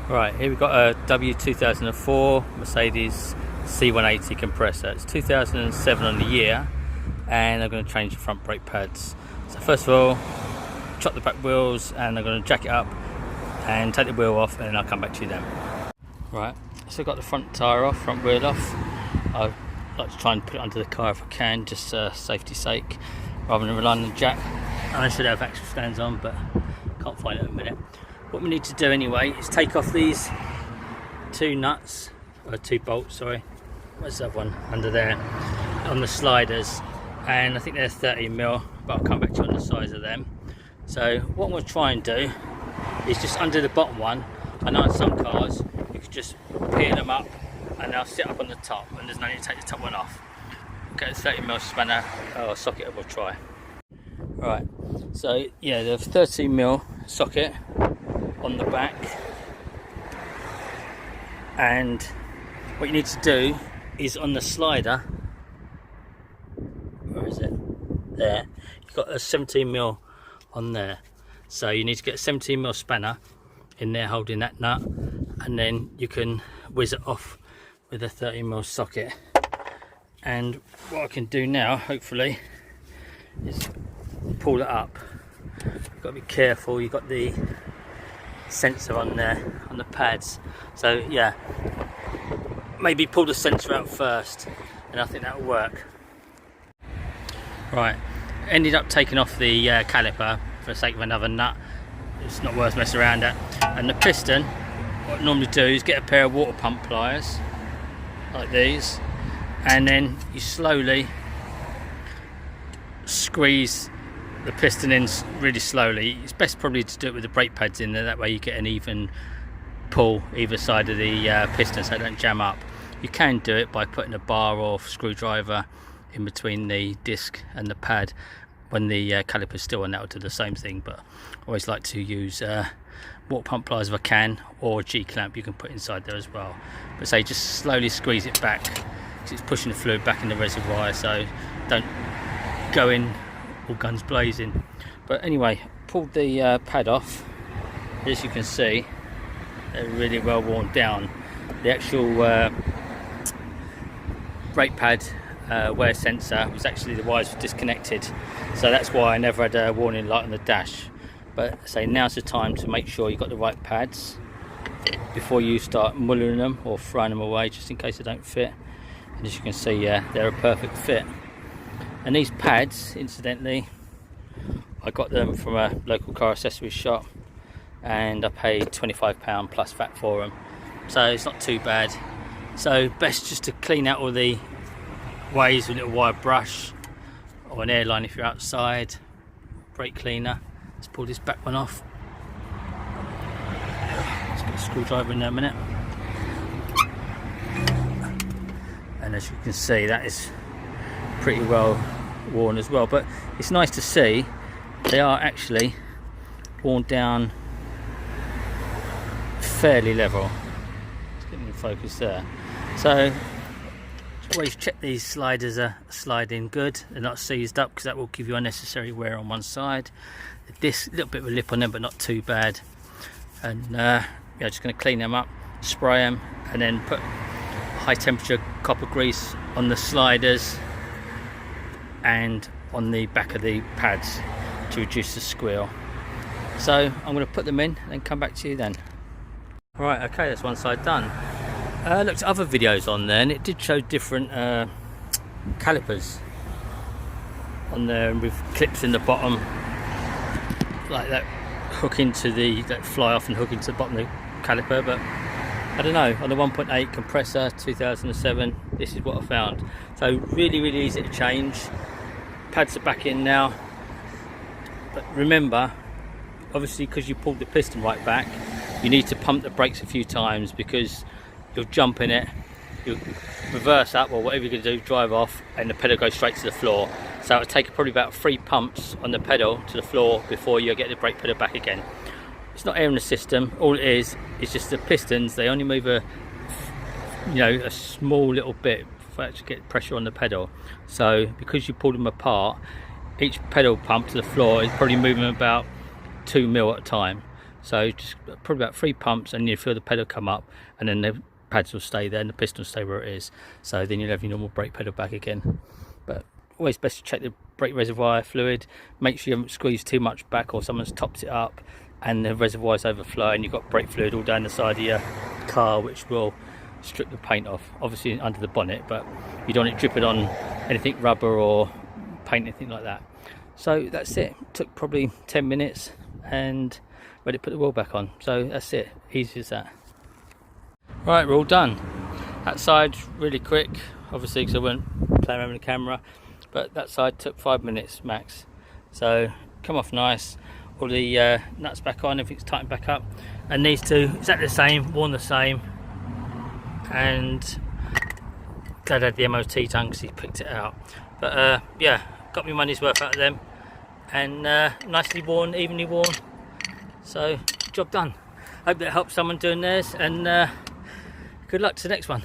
Right, here we've got a W204 Mercedes C180 compressor. It's 2007 on the year, and I'm going to change the front brake pads. So first of all, chuck the back wheels, and I'm going to jack it up and take the wheel off, and then I'll come back to you then. Right, so I've got the front tyre off, front wheel off. I like to try and put it under the car if I can, just safety's sake, rather than relying on the jack. And I should have axle stands on, but can't find it in a minute. What we need to do anyway is take off these two nuts, or two bolts, sorry. Where's that one? Under there, on the sliders, and I think they're 30mm, but I'll come back to you on the size of them. So what I'm going to try and do is just under the bottom one. I know on some cars you can just peel them up and they'll sit up on the top, and there's no need to take the top one off. Get a 30mm spanner or socket, we'll try. Right, so yeah, the 13mm socket on the back, and what you need to do is on the slider, where is it? There, you've got a 17mm on there, so you need to get a 17mm spanner in there holding that nut, and then you can whiz it off with a 30mm socket. And what I can do now, hopefully, is pull it up. You've got to be careful, you've got the sensor on there, on the pads. So yeah, maybe pull the sensor out first, and I think that'll work. Right, ended up taking off the caliper for the sake of another nut. It's not worth messing around at. And the piston, what I normally do is get a pair of water pump pliers, like these, and then you slowly squeeze the piston in really slowly. It's best probably to do it with the brake pads in there, that way you get an even pull either side of the piston so they don't jam up. You can do it by putting a bar or screwdriver in between the disc and the pad when the caliper's still on. That will do the same thing, but I always like to use water pump pliers if I can, or a G-clamp you can put inside there as well. But say just slowly squeeze it back, because it's pushing the fluid back in the reservoir, so don't go in all guns blazing. But anyway, pulled the pad off. As you can see, they're really well worn down. The actual brake pad wear sensor was actually, the wires were disconnected, so that's why I never had a warning light on the dash. But say now's the time to make sure you've got the right pads before you start mulling them or throwing them away, just in case they don't fit. And as you can see, yeah, they're a perfect fit. And these pads, incidentally, I got them from a local car accessories shop, and I paid £25 plus VAT for them, so it's not too bad. So best just to clean out all the ways with a little wire brush, or an airline if you're outside, brake cleaner. Let's pull this back one off. Let's get a screwdriver in there a minute. And as you can see, that is pretty well worn as well, but it's nice to see they are actually worn down fairly level. Let's get in focus there. So always check these sliders are sliding good, they're not seized up, because that will give you unnecessary wear on one side. The disc, a little bit of a lip on them, but not too bad. And yeah, just going to clean them up, spray them, and then put high temperature copper grease on the sliders and on the back of the pads to reduce the squeal. So I'm going to put them in and come back to you then. Right, okay, that's one side done. I looked at other videos on there, and it did show different calipers on there with clips in the bottom, like that hook into that fly off and hook into the bottom of the caliper. But I don't know, on the 1.8 compressor 2007, this is what I found. So really easy to change. Pads are back in now, but remember, obviously, because you pulled the piston right back, you need to pump the brakes a few times, because you'll jump in it, you'll reverse up or whatever you're going to do, drive off, and the pedal goes straight to the floor. So it'll take probably about 3 pumps on the pedal to the floor before you get the brake pedal back again. It's not air in the system, all it is just the pistons. They only move a small little bit for it to get pressure on the pedal. So because you pull them apart, each pedal pump to the floor is probably moving about 2 mil at a time. So just probably about 3 pumps and you feel the pedal come up, and then the pads will stay there and the piston will stay where it is. So then you'll have your normal brake pedal back again. But always best to check the brake reservoir fluid. Make sure you haven't squeezed too much back or someone's topped it up and the reservoir's overflowing. You've got brake fluid all down the side of your car, which will strip the paint off, obviously under the bonnet, but you don't want it dripping on anything rubber or paint, anything like that. So that's it. Took probably 10 minutes and ready to put the wheel back on. So that's it, easy as that. Right, we're all done. That side really quick, obviously because I weren't playing around with the camera, but that side took 5 minutes max. So come off nice, all the nuts back on, everything's tightened back up, and these two exactly the same, worn the same. And glad I had the MOT done because he picked it out. But yeah, got my money's worth out of them, and nicely worn, evenly worn. So job done. Hope that helps someone doing theirs, and good luck to the next one.